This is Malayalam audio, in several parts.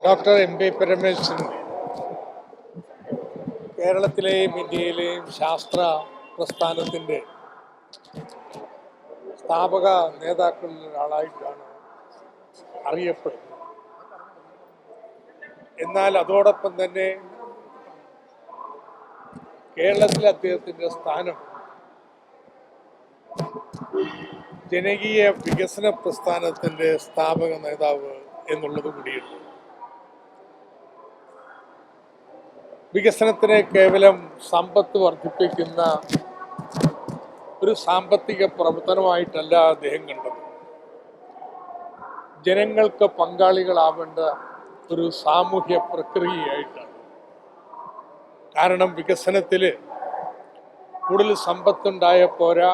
ഡോക്ടർ എം പി പരമേശ്വരൻ കേരളത്തിലെയും ഇന്ത്യയിലെയും ശാസ്ത്ര പ്രസ്ഥാനത്തിൻ്റെ സ്ഥാപക നേതാക്കളിൽ ഒരാളായിട്ടാണ് അറിയപ്പെടുന്നത്. എന്നാൽ അതോടൊപ്പം തന്നെ കേരളത്തിലെ അദ്ദേഹത്തിൻ്റെ സ്ഥാനം ജനകീയ വികസന പ്രസ്ഥാനത്തിൻ്റെ സ്ഥാപക നേതാവ് എന്നുള്ളത് കൂടിയുണ്ട്. വികസനത്തിനെ കേവലം സമ്പത്ത് വർദ്ധിപ്പിക്കുന്ന ഒരു സാമ്പത്തിക പ്രവർത്തനമായിട്ടല്ല അദ്ദേഹം കണ്ടത്. ജനങ്ങൾക്ക് പങ്കാളികളാവേണ്ട ഒരു സാമൂഹ്യ പ്രക്രിയയായിട്ടാണ്. കാരണം വികസനത്തിൽ കൂടുതൽ സമ്പത്തുണ്ടായ പോരാ,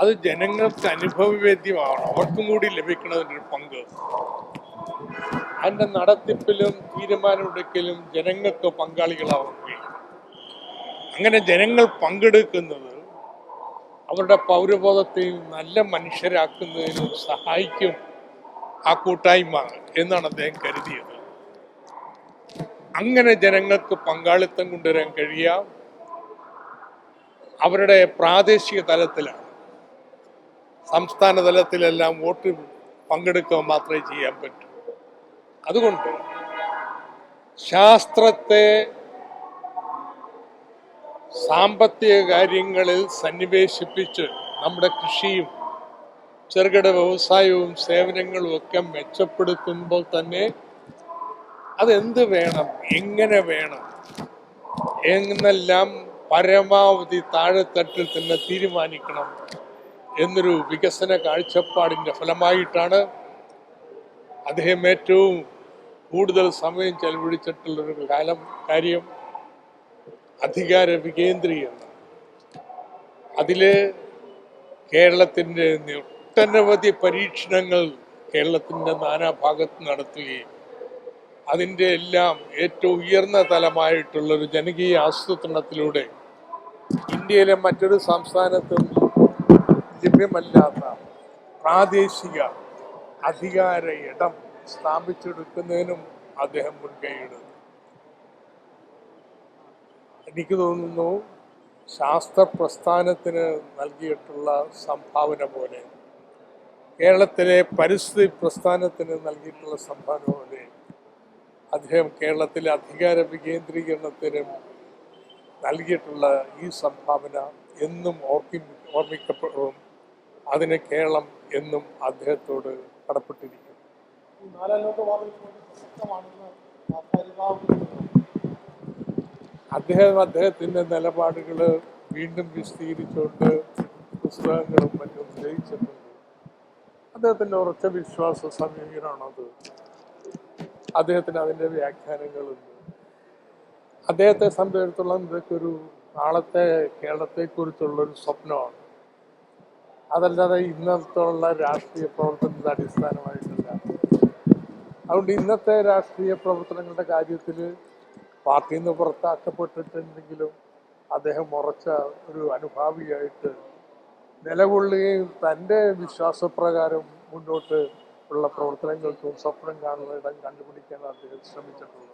അത് ജനങ്ങൾക്ക് അനുഭവവേദ്യമാവണം, അവർക്കും കൂടി ലഭിക്കുന്നതിൻ്റെ ഒരു പങ്ക്. അതിൻ്റെ നടത്തിപ്പിലും തീരുമാനമെടുക്കലും ജനങ്ങൾക്ക് പങ്കാളികളാവുകയും അങ്ങനെ ജനങ്ങൾ പങ്കെടുക്കുന്നത് അവരുടെ പൗരബോധത്തെയും നല്ല മനുഷ്യരാക്കുന്നതിനും സഹായിക്കും ആ കൂട്ടായ്മ എന്നാണ് അദ്ദേഹം കരുതിയത്. അങ്ങനെ ജനങ്ങൾക്ക് പങ്കാളിത്തം കൊണ്ടുവരാൻ കഴിയാം അവരുടെ പ്രാദേശിക തലത്തിലാണ്. സംസ്ഥാന തലത്തിലെല്ലാം വോട്ട് പങ്കെടുക്കുക മാത്രമേ ചെയ്യാൻ പറ്റൂ. അതുകൊണ്ട് ശാസ്ത്രത്തെ സാമ്പത്തിക കാര്യങ്ങളിൽ സന്നിവേശിപ്പിച്ച് നമ്മുടെ കൃഷിയും ചെറുകിട വ്യവസായവും സേവനങ്ങളും ഒക്കെ മെച്ചപ്പെടുത്തുമ്പോൾ തന്നെ അതെന്ത് വേണം, എങ്ങനെ വേണം എന്നെല്ലാം പരമാവധി താഴെത്തട്ടിൽ തന്നെ തീരുമാനിക്കണം എന്നൊരു വികസന കാഴ്ചപ്പാടിൻ്റെ ഫലമായിട്ടാണ് അദ്ദേഹം ഏറ്റവും കൂടുതൽ സമയം ചെലവഴിച്ചിട്ടുള്ളൊരു കാര്യം അധികാര വികേന്ദ്രീകരണം. അതില് കേരളത്തിൻ്റെ ഒട്ടനവധി പരീക്ഷണങ്ങൾ കേരളത്തിൻ്റെ നാനാഭാഗത്ത് നടത്തുകയും അതിൻ്റെ എല്ലാം ഏറ്റവും ഉയർന്ന തലമായിട്ടുള്ളൊരു ജനകീയ ആസൂത്രണത്തിലൂടെ ഇന്ത്യയിലെ മറ്റൊരു സംസ്ഥാനത്തും ലഭ്യമല്ലാത്ത പ്രാദേശിക അധികാര ഇടം സ്ഥാപിച്ചെടുക്കുന്നതിനും അദ്ദേഹം മുൻകൈയെടുത്തു. എനിക്ക് തോന്നുന്നു ശാസ്ത്ര പ്രസ്ഥാനത്തിന് നൽകിയിട്ടുള്ള സംഭാവന പോലെ കേരളത്തിലെ പരിസ്ഥിതി പ്രസ്ഥാനത്തിന് നൽകിയിട്ടുള്ള സംഭാവന പോലെ അദ്ദേഹം കേരളത്തിലെ അധികാര വികേന്ദ്രീകരണത്തിനും നൽകിയിട്ടുള്ള ഈ സംഭാവന എന്നും ഓർമ്മിക്കപ്പെടും. അതിന് കേരളം എന്നും അദ്ദേഹത്തോട് കടപ്പെട്ടിരിക്കും. അദ്ദേഹത്തിൻ്റെ നിലപാടുകൾ വീണ്ടും വിശദീകരിച്ചുകൊണ്ട് പുസ്തകങ്ങളും മറ്റും രചിച്ചിട്ടുണ്ട്. അദ്ദേഹത്തിൻ്റെ ഉറച്ച വിശ്വാസ സമീപനമാണത്. അദ്ദേഹത്തിന് അതിൻ്റെ വ്യാഖ്യാനങ്ങളുണ്ട്. അദ്ദേഹത്തെ സംബന്ധിച്ചിടത്തോളം ഇതൊക്കെ ഒരു നാളത്തെ കേരളത്തെക്കുറിച്ചുള്ളൊരു സ്വപ്നമാണ്. അതല്ലാതെ ഇന്നത്തുള്ള രാഷ്ട്രീയ പ്രവർത്തനത്തിന്റെ അടിസ്ഥാനമായിട്ടില്ല. അതുകൊണ്ട് ഇന്നത്തെ രാഷ്ട്രീയ പ്രവർത്തനങ്ങളുടെ കാര്യത്തിൽ പാർട്ടിയിൽ നിന്ന് പുറത്താക്കപ്പെട്ടിട്ടുണ്ടെങ്കിലും അദ്ദേഹം ഉറച്ച ഒരു അനുഭാവിയായിട്ട് നിലകൊള്ളുകയും തൻ്റെ വിശ്വാസപ്രകാരം മുന്നോട്ട് ഉള്ള പ്രവർത്തനങ്ങൾക്കും സ്വപ്നം കാണുന്ന ഇടം കണ്ടുപിടിക്കാൻ അദ്ദേഹം ശ്രമിച്ചിട്ടുള്ളത്.